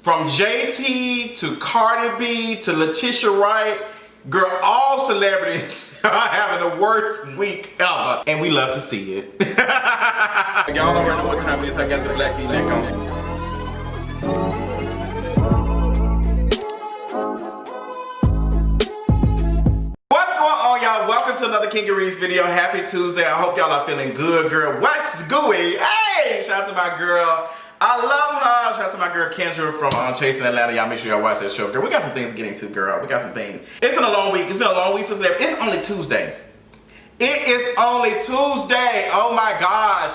From JT to Cardi B to Letitia Wright, girl, all celebrities are having the worst week ever. And we love to see it. Y'all already know what time it is. I got the black V-neck on. Welcome to another Kinky Reads video. Happy Tuesday. I hope y'all are feeling good, girl. What's gooey? Hey, shout out to my girl. I love her. Shout out to my girl Kendra from Chasing Atlanta. Y'all make sure y'all watch that show, girl. We got some things to get into, girl. We got some things. It's been a long week. It's been a long week for celebrities. It's only Tuesday. It is only Tuesday. Oh my gosh.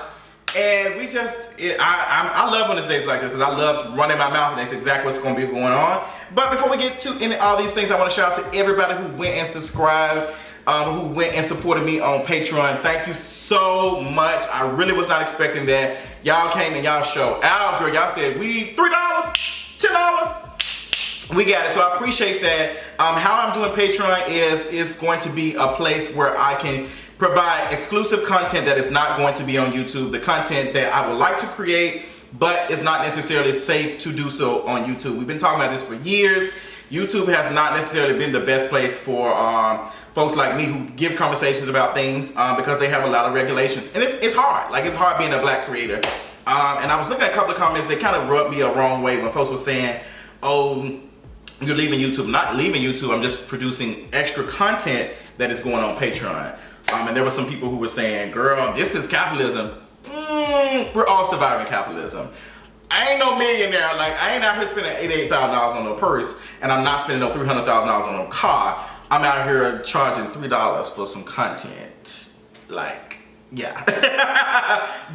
And we just, I love when it's days like this because I love running my mouth and that's exactly what's going to be going on. But before we get to all these things, I want to shout out to everybody who went and subscribed, who went and supported me on Patreon. Thank you so much. I really was not expecting that. Y'all came and y'all showed out, girl. Y'all said, we $3, $10. We got it. So I appreciate that. How I'm doing Patreon is going to be a place where I can provide exclusive content that is not going to be on YouTube. The content that I would like to create, but it's not necessarily safe to do so on YouTube. We've been talking about this for years. YouTube has not necessarily been the best place for folks like me who give conversations about things because they have a lot of regulations. And it's hard. Like, it's hard being a black creator. And I was looking at a couple of comments that kind of rubbed me a wrong way when folks were saying, oh, you're leaving YouTube. I'm not leaving YouTube. I'm just producing extra content that is going on Patreon. And there were some people who were saying, girl, this is capitalism. We're all surviving capitalism. I ain't no millionaire. Like, I ain't out here spending $88,000 on no purse, and I'm not spending no $300,000 on no car. I'm out here charging $3 for some content. Like, yeah.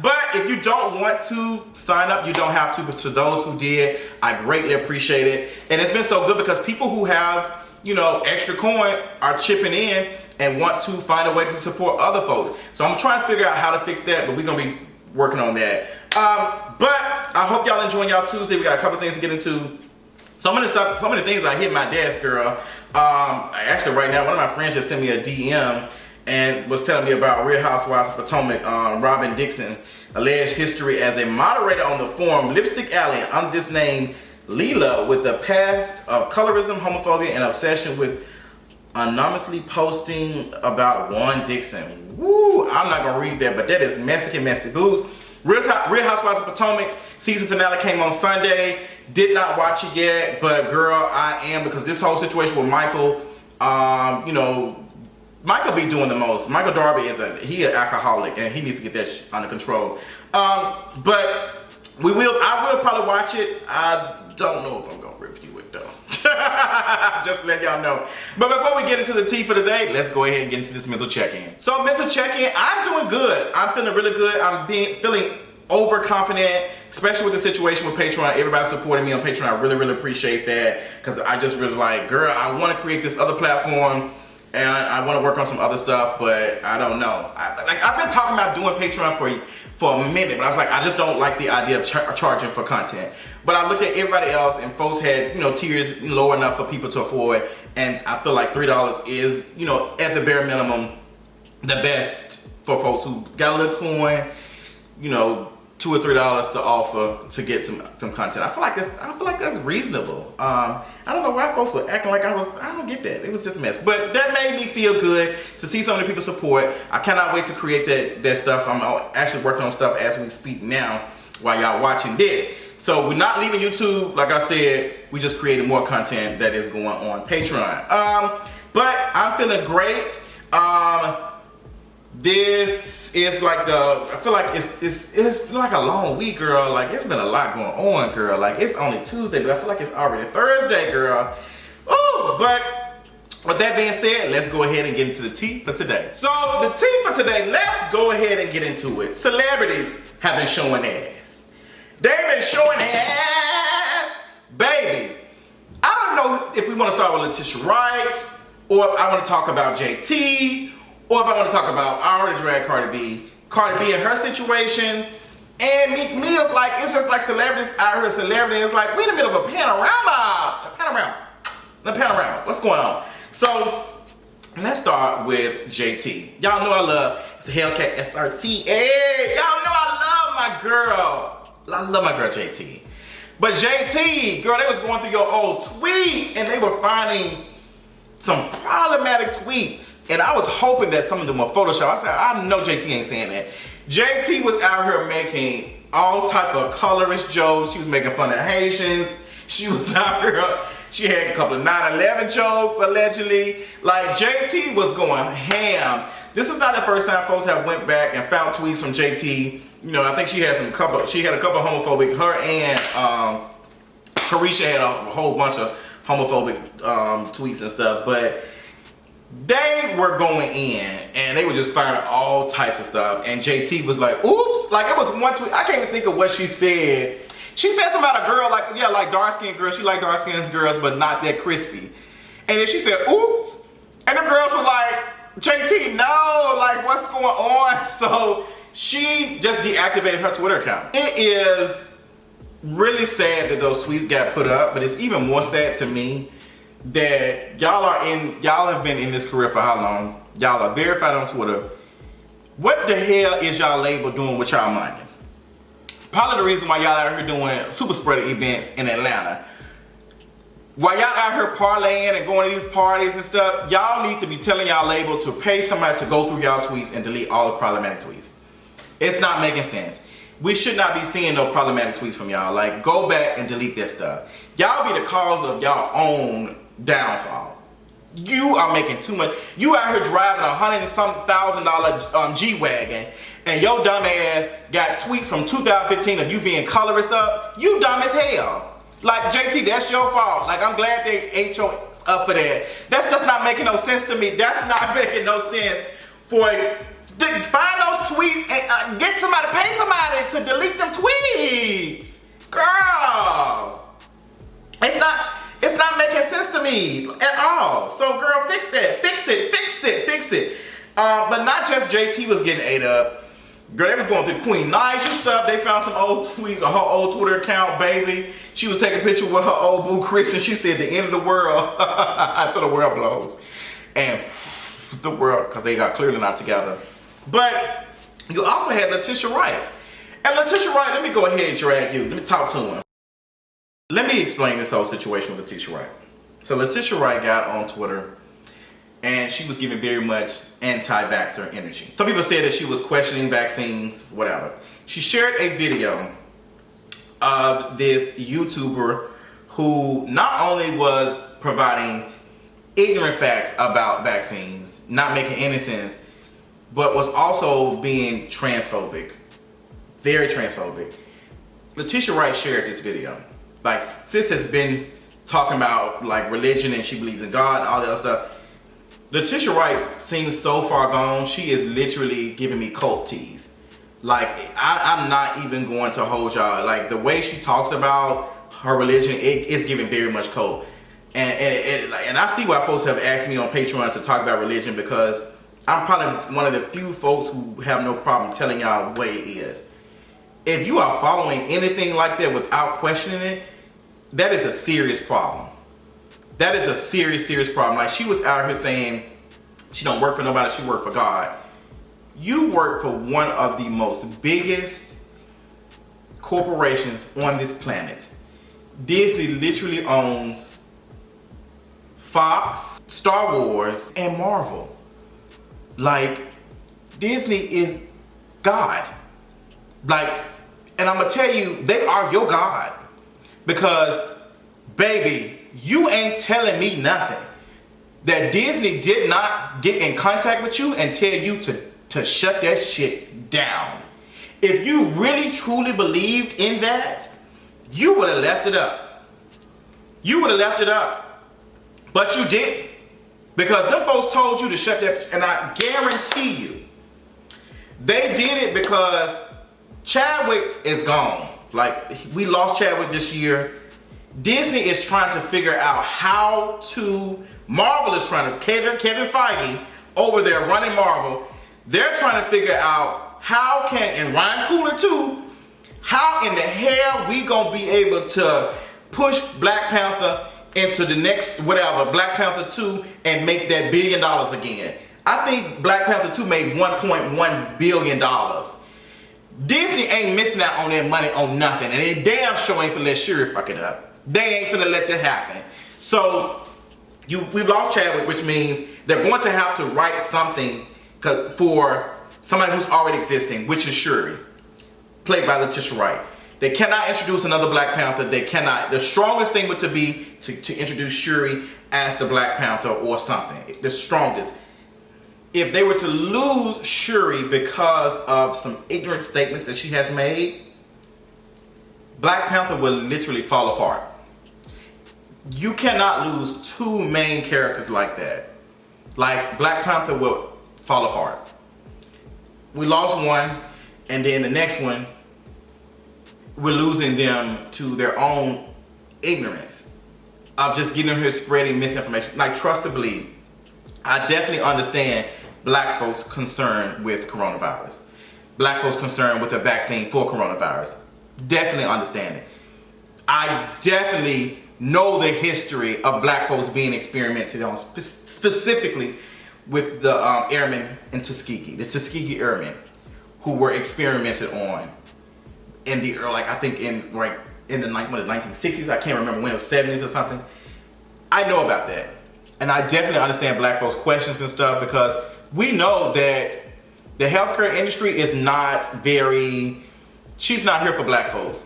But if you don't want to sign up, you don't have to. But to those who did, I greatly appreciate it. And it's been so good because people who have, you know, extra coin are chipping in and want to find a way to support other folks. So I'm trying to figure out how to fix that, but we're going to be working on that. But I hope y'all enjoying y'all Tuesday. We got a couple things to get into. So many things I hit my desk, girl. Actually, right now, one of my friends just sent me a DM and was telling me about Real Housewives of Potomac, Robin Dixon, alleged history as a moderator on the forum Lipstick Alley under this name, Leela, with a past of colorism, homophobia, and obsession with anonymously posting about Juan Dixon. Woo, I'm not gonna read that, but that is messy booze. Real Housewives of Potomac season finale came on Sunday. Did not watch it yet, but girl, I am, because this whole situation with Michael, you know, Michael be doing the most. Michael Darby he an alcoholic and he needs to get that under control. But I will probably watch it. I don't know if I'm gonna review it though. Just to let y'all know. But before we get into the tea for today, let's go ahead and get into this mental check-in. So mental check-in, I'm doing good. I'm feeling really good. I'm feeling overconfident, especially with the situation with Patreon. Everybody supporting me on Patreon. I really appreciate that because I just was like, girl, I want to create this other platform and I want to work on some other stuff, but I don't know. I've been talking about doing Patreon for a minute, but I was like, I just don't like the idea of charging for content. But I looked at everybody else and folks had, you know, tiers low enough for people to afford, and I feel like $3 is, you know, at the bare minimum, the best for folks who got a little coin, you know, $2 or $3 to offer to get some content. I feel like that's reasonable. I don't know why folks were acting like I don't get that. It was just a mess. But that made me feel good to see so many people support. I cannot wait to create that stuff. I'm actually working on stuff as we speak now while y'all watching this. So we're not leaving YouTube. Like I said, we just created more content that is going on Patreon. But I'm feeling great. This is like I feel like it's like a long week, girl. Like, it's been a lot going on, girl. Like, it's only Tuesday, but I feel like it's already Thursday, girl. Ooh, but with that being said, let's go ahead and get into the tea for today. So the tea for today, let's go ahead and get into it. Celebrities have been showing ass. They've been showing ass, baby. I don't know if we want to start with Letitia Wright, or if I want to talk about JT, or if I want to talk about, I already dragged Cardi B and her situation, and Meek Mill's like, it's just like celebrities out here, celebrity is like, we in the middle of a panorama. What's going on? So, let's start with JT. Y'all know I love, it's a Hellcat SRT. Hey, y'all know I love my girl. I love my girl JT. But JT, girl, they was going through your old tweets and they were finding some problematic tweets. And I was hoping that some of them were Photoshop. I said, I know JT ain't saying that. JT was out here making all type of colorist jokes. She was making fun of Haitians. She was out here, she had a couple of 9/11 jokes, allegedly. Like, JT was going ham. This is not the first time folks have went back and found tweets from JT. You know, I think she had a couple homophobic, her and Carisha had a whole bunch of homophobic tweets and stuff, but they were going in and they were just finding all types of stuff. And JT was like, oops, like it was one tweet, I can't even think of what she said. She said something about a girl, like, yeah, like dark-skinned girls. She like dark-skinned girls, but not that crispy. And then she said, oops. And the girls were like, JT, no, like what's going on? So she just deactivated her Twitter account. It is really sad that those tweets got put up, but it's even more sad to me that y'all have been in this career for how long? Y'all are verified on Twitter. What the hell is y'all label doing with y'all money? Probably the reason why y'all out here doing super spreader events in Atlanta. While y'all out here parlaying and going to these parties and stuff, y'all need to be telling y'all label to pay somebody to go through y'all tweets and delete all the problematic tweets. It's not making sense. We should not be seeing no problematic tweets from y'all. Like, go back and delete that stuff. Y'all be the cause of y'all own downfall. You are making too much. You out here driving $100,000 G-Wagon and your dumb ass got tweets from 2015 of you being colorist up. You dumb as hell. Like, JT, that's your fault. Like, I'm glad they ate your up for that. That's just not making no sense to me. That's not making no sense for find those tweets and get somebody, pay somebody to delete them tweets. Girl, it's not making sense to me at all. So, girl, fix that. Fix it. But not just JT was getting ate up. Girl, they was going through Queen Naija stuff. They found some old tweets on her old Twitter account, baby. She was taking a picture with her old boo Chris, and she said the end of the world until the world blows. And the world, because they got clearly not together. But you also had Letitia Wright. And Letitia Wright, let me go ahead and drag you. Let me talk to him. Let me explain this whole situation with Letitia Wright. So Letitia Wright got on Twitter and she was giving very much anti-vaxxer energy. Some people said that she was questioning vaccines, whatever. She shared a video of this YouTuber who not only was providing ignorant facts about vaccines, not making any sense, but was also being transphobic. Very transphobic. Letitia Wright shared this video. Like, sis has been talking about like religion and she believes in God and all that other stuff. Letitia Wright seems so far gone, she is literally giving me cult tease. Like, I'm not even going to hold y'all. Like, the way she talks about her religion, it's giving very much cult. And I see why folks have asked me on Patreon to talk about religion, because I'm probably one of the few folks who have no problem telling y'all what it is. If you are following anything like that without questioning it, that is a serious problem. That is a serious, serious problem. Like, she was out here saying she don't work for nobody, she work for God. You work for one of the most biggest corporations on this planet. Disney literally owns Fox, Star Wars, and Marvel. Like, Disney is God. Like, and I'm gonna tell you, they are your God. Because, baby, you ain't telling me nothing that Disney did not get in contact with you and tell you to shut that shit down. If you really truly believed in that, you would have left it up. You would have left it up. But you didn't. Because them folks told you to shut that, and I guarantee you, they did it because Chadwick is gone. Like, we lost Chadwick this year. Disney is trying to figure out how to, Marvel is trying to, Kevin Feige over there running Marvel, they're trying to figure out how can, and Ryan Coogler too, how in the hell we gonna be able to push Black Panther into the next, whatever, Black Panther 2 and make that $1 billion again. I think Black Panther 2 made $1.1 billion. Disney ain't missing out on their money on nothing, and they damn sure ain't finna let Shuri fuck it up. They ain't finna let that happen. So we've lost Chadwick, which means they're going to have to write something for somebody who's already existing, which is Shuri, played by Letitia Wright. They cannot introduce another Black Panther. They cannot. The strongest thing would be to introduce Shuri as the Black Panther or something. The strongest. If they were to lose Shuri because of some ignorant statements that she has made, Black Panther will literally fall apart. You cannot lose two main characters like that. Like, Black Panther will fall apart. We lost one, and then the next one, we're losing them to their own ignorance of just getting here spreading misinformation. Like, trust to believe. I definitely understand Black folks' concern with coronavirus. Black folks' concern with a vaccine for coronavirus. Definitely understand it. I definitely know the history of Black folks being experimented on, specifically with the airmen in Tuskegee, the Tuskegee Airmen, who were experimented on in the early, like I think in the 1960s. I can't remember when, it was 70s or something. I know about that, and I definitely understand Black folks' questions and stuff, because we know that the healthcare industry is not very. She's not here for Black folks.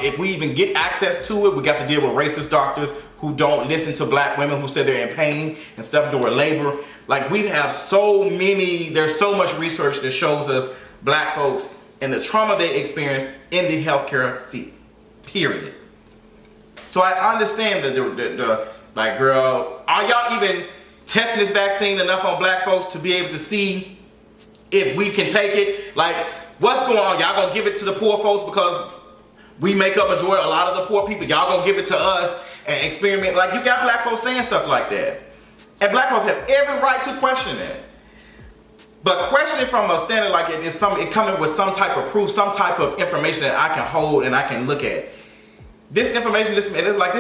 If we even get access to it, we got to deal with racist doctors who don't listen to Black women who say they're in pain and stuff during labor. Like, we have so many, there's so much research that shows us Black folks and the trauma they experience in the healthcare field, period. So I understand that like, girl, are y'all even testing this vaccine enough on Black folks to be able to see if we can take it? Like, what's going on? Y'all gonna give it to the poor folks because we make up a lot of the poor people? Y'all gonna give it to us and experiment? Like, you got Black folks saying stuff like that. And Black folks have every right to question it. But questioning from a standard like it coming with some type of proof, some type of information that I can hold and I can look at. This information, this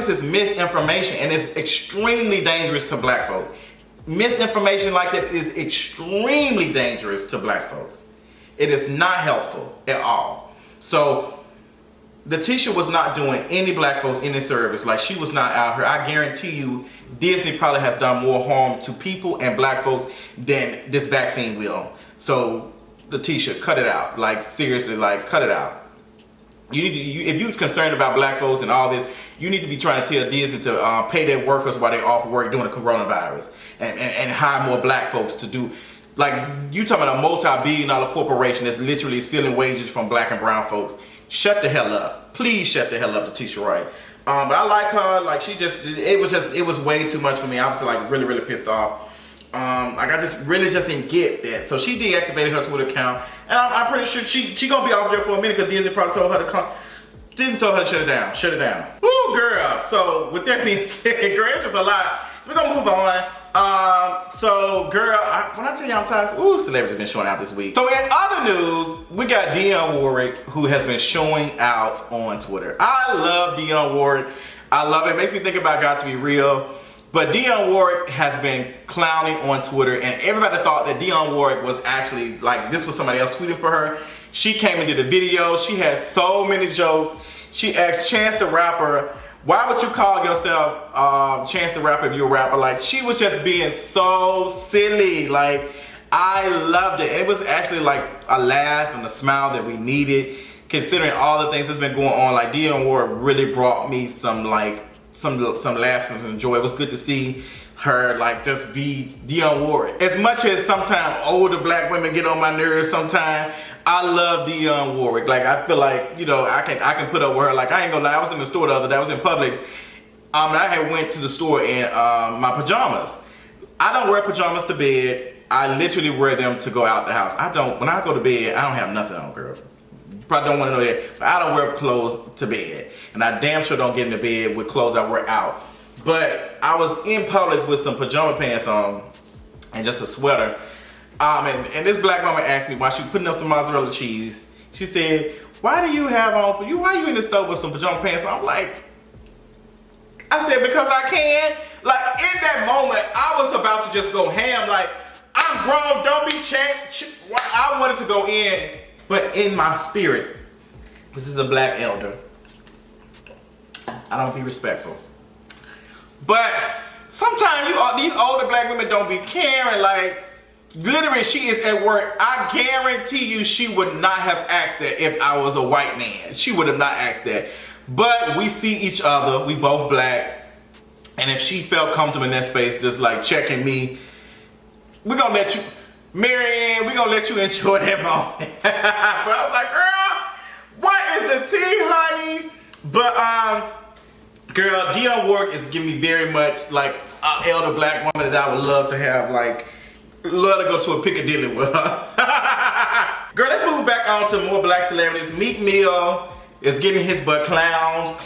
is misinformation, and it's extremely dangerous to Black folks. Misinformation like that is extremely dangerous to Black folks. It is not helpful at all. So Letitia was not doing any Black folks any service. Like, she was not out here. I guarantee you, Disney probably has done more harm to people and Black folks than this vaccine will. So Letitia, cut it out. Like, seriously, like, cut it out. You need to, if you're concerned about Black folks and all this, you need to be trying to tell Disney to pay their workers while they're off work during the coronavirus, and hire more Black folks to do. Like, you talking about a multi-billion-dollar corporation that's literally stealing wages from Black and brown folks. Shut the hell up. Please shut the hell up, Letitia Wright. But I like her. Like, it was way too much for me. I was like really, really pissed off. Like, I just didn't get that. So she deactivated her Twitter account, and I'm pretty sure she gonna be off there for a minute, because Disney probably told her to come. Disney told her to shut it down. Shut it down. Ooh, girl. So with that being said, girl, it's just a lot. So we're gonna move on. So girl, when I tell you I'm tired, celebrities been showing out this week. So in other news, we got Dionne Warwick, who has been showing out on Twitter. I love Dionne Warwick. I love it. It makes me think about God to be real. But Dionne Warwick has been clowning on Twitter, and everybody thought that Dionne Warwick was actually, like, this was somebody else tweeting for her. She came and did a video. She had so many jokes. She asked Chance the Rapper, why would you call yourself Chance the Rapper if you're a rapper? Like, she was just being so silly. Like, I loved it. It was actually like a laugh and a smile that we needed, considering all the things that's been going on. Like, Dionne Warwick really brought me some laughs and some joy. It was good to see her, like, just be Dionne Warwick. As much as sometimes older Black women get on my nerves sometimes, I love Dionne Warwick. Like, I feel like, you know, I can put up with her. Like, I ain't gonna lie, I was in the store the other day, I was in Publix. I had went to the store in my pajamas. I don't wear pajamas to bed. I literally wear them to go out the house. When I go to bed, I don't have nothing on, girl. You probably don't want to know that, but I don't wear clothes to bed. And I damn sure don't get into bed with clothes I wear out. But I was in Publix with some pajama pants on and just a sweater. And this Black woman asked me why she was putting up some mozzarella cheese. She said, why are you in the store with some pajama pants on? I'm like, I said, because I can. Like, in that moment, I was about to just go ham. Like, I'm grown, don't be I wanted to go in But in my spirit, this is a black elder. I don't be respectful. But sometimes these older black women don't be caring. Like, literally, she is at work. I guarantee you she would not have asked that if I was a white man. She would have not asked that. But we see each other. We both black. And if she felt comfortable in that space, just like checking me, we're going to let you, Marianne, we're going to let you enjoy that moment. But I was like, girl, what is the tea, honey? But, girl, Dionne Warwick is giving me very much like an elder black woman that I would love to have, like, love to go to a Piccadilly with her. Girl, let's move back on to more black celebrities. Meek Mill is getting his butt clown.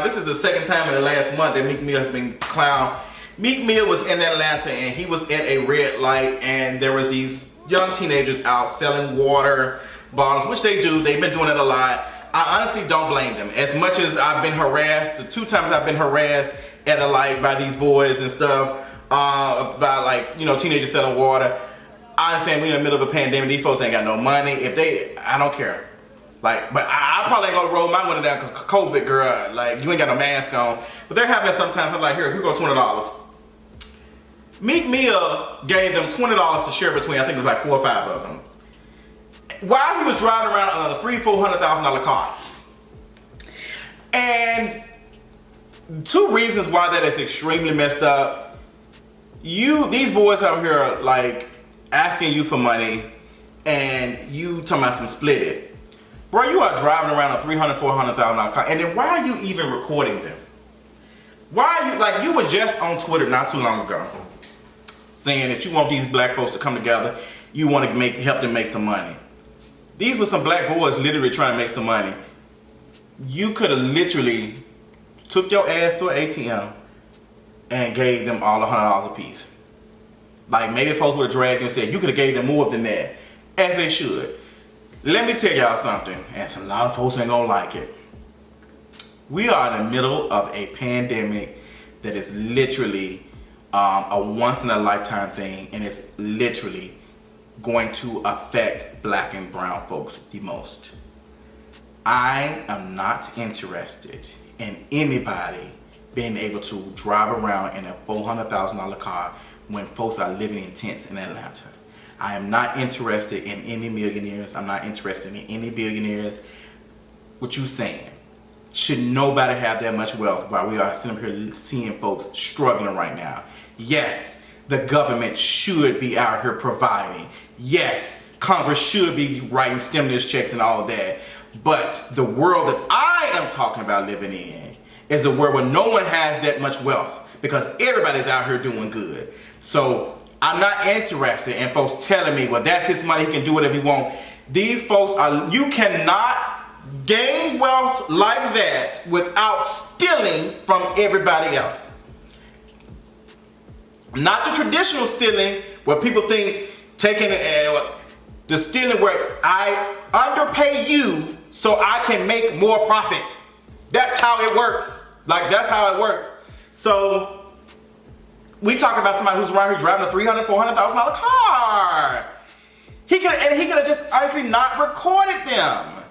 This is the second time in the last month that Meek Mill has been clowned. Meek Mill was in Atlanta and he was at a red light and there was these young teenagers out selling water bottles, which they do. They've been doing it a lot. I honestly don't blame them. As much as I've been harassed, the 2 times I've been harassed at a light by these boys and stuff, by like, you know, teenagers selling water. I understand we in the middle of a pandemic, these folks ain't got no money. I don't care. Like, but I probably ain't gonna roll my window down because COVID, girl, like, you ain't got no mask on. But they're having sometimes, I'm like, here go $20. Meek Mill gave them $20 to share between, I think it was like 4 or 5 of them, while he was driving around on a $300,000-$400,000 car. And 2 reasons why that is extremely messed up. These boys out here like asking you for money and you talking about some split it. Bro, you are driving around a $300,000, $400,000 car, and then why are you even recording them? Why are you, like, you were just on Twitter not too long ago saying that you want these black folks to come together, you want to help them make some money. These were some black boys literally trying to make some money. You could have literally took your ass to an ATM and gave them all $100 a piece. Like, maybe folks would have dragged you and said, you could have gave them more than that, as they should. Let me tell y'all something, and a lot of folks ain't gonna like it. We are in the middle of a pandemic that is literally a once-in-a-lifetime thing, and it's literally going to affect black and brown folks the most. I am not interested in anybody being able to drive around in a $400,000 car when folks are living in tents in Atlanta. I am not interested in any millionaires. I'm not interested in any billionaires. What you saying? Should nobody have that much wealth while we are sitting here seeing folks struggling right now? Yes, the government should be out here providing. Yes, Congress should be writing stimulus checks and all that. But the world that I am talking about living in is a world where no one has that much wealth because everybody's out here doing good. So I'm not interested in folks telling me, well, that's his money, he can do whatever he wants. These folks you cannot gain wealth like that without stealing from everybody else. Not the traditional stealing where people think taking the stealing where I underpay you so I can make more profit. That's how it works. Like, that's how it works. So we talking about somebody who's around here driving a $300,000, $400,000 car. He could have just honestly not recorded them.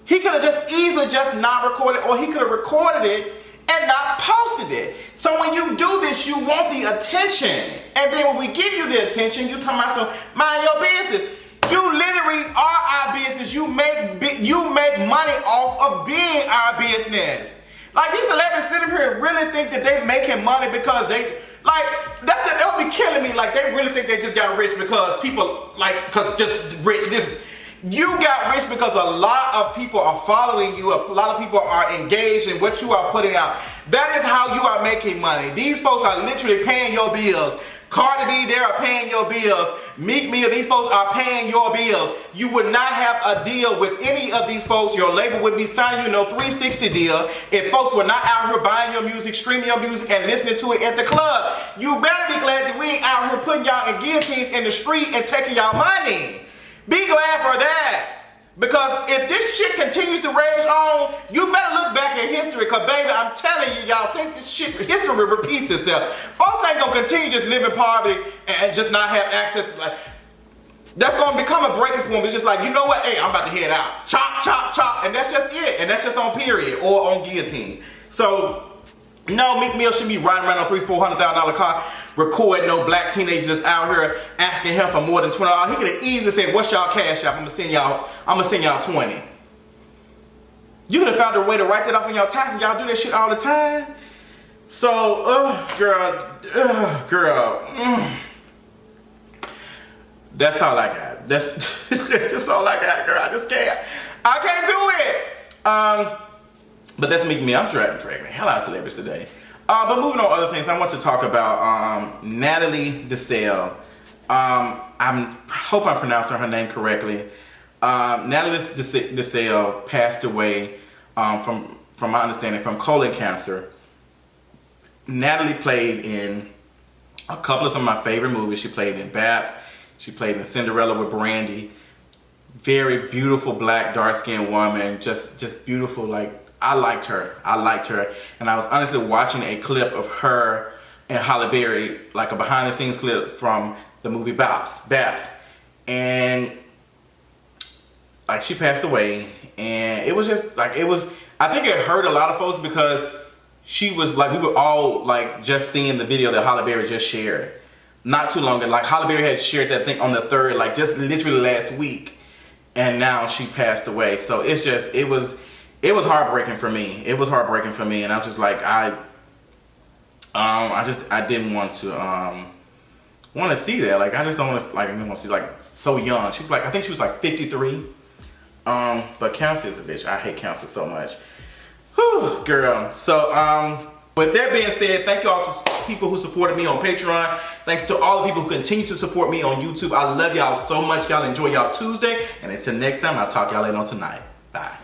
He could have just easily just not recorded, or he could have recorded it and not posted it. So when you do this, you want the attention. And then when we give you the attention, you talking about some mind your business. You literally are our business. You make money off of being our business. Like, these celebrities sitting here really think that they making money because they, like, they'll be killing me. Like, they really think they just got rich because people, like, cause just rich. You got rich because a lot of people are following you. A lot of people are engaged in what you are putting out. That is how you are making money. These folks are literally paying your bills. Cardi B, they are paying your bills. Meek Mill, these folks are paying your bills. You would not have a deal with any of these folks. Your label would be signing you no 360 deal if folks were not out here buying your music, streaming your music, and listening to it at the club. You better be glad that we ain't out here putting y'all in guillotines in the street and taking y'all money. Be glad for that. Because if this shit continues to rage on, you better look back at history. Because, baby, I'm telling you, y'all think this shit, history repeats itself. Folks ain't going to continue just living in poverty and just not have access. Like, That's gonna become a breaking point. It's just like, you know what? Hey, I'm about to head out. Chop, chop, chop, and that's just it. And that's just on period or on guillotine. So no, Meek Mill shouldn't be riding around on $300,000-$400,000 car, recording no black teenagers out here asking him for more than $20. He could have easily said, "What's y'all cash app? I'm gonna send y'all 20." You could have found a way to write that off in your taxes. Y'all do that shit all the time. So, girl. That's all I got. That's just all I got, girl. I can't do it. But that's Meek Mill. I'm dragging the hell out of celebrities today. But moving on to other things, I want to talk about Natalie Desselle. I hope I'm pronouncing her name correctly. Natalie Desselle passed away from my understanding from colon cancer. Natalie played in a couple of some of my favorite movies. She played in Babs. She played in Cinderella with Brandy. Very beautiful black dark-skinned woman. Just beautiful. Like, I liked her. And I was honestly watching a clip of her and Halle Berry, like a behind-the-scenes clip from the movie Babs. And like, she passed away, and it was just like, I think it hurt a lot of folks because she was like, we were all like just seeing the video that Halle Berry just shared not too long ago. Like, Halle Berry had shared that thing on the 3rd, like just literally last week, and now she passed away. So it's just, it was heartbreaking for me. And I was just like, I didn't want to see that. Like, I just don't want to, like, I didn't want to see, like, so young. She was like, I think she was like 53. But cancer is a bitch. I hate cancer so much. Whew, girl. So, with that being said, thank you all to people who supported me on Patreon. Thanks to all the people who continue to support me on YouTube. I love y'all so much. Y'all enjoy y'all Tuesday. And until next time, I'll talk y'all later on tonight. Bye.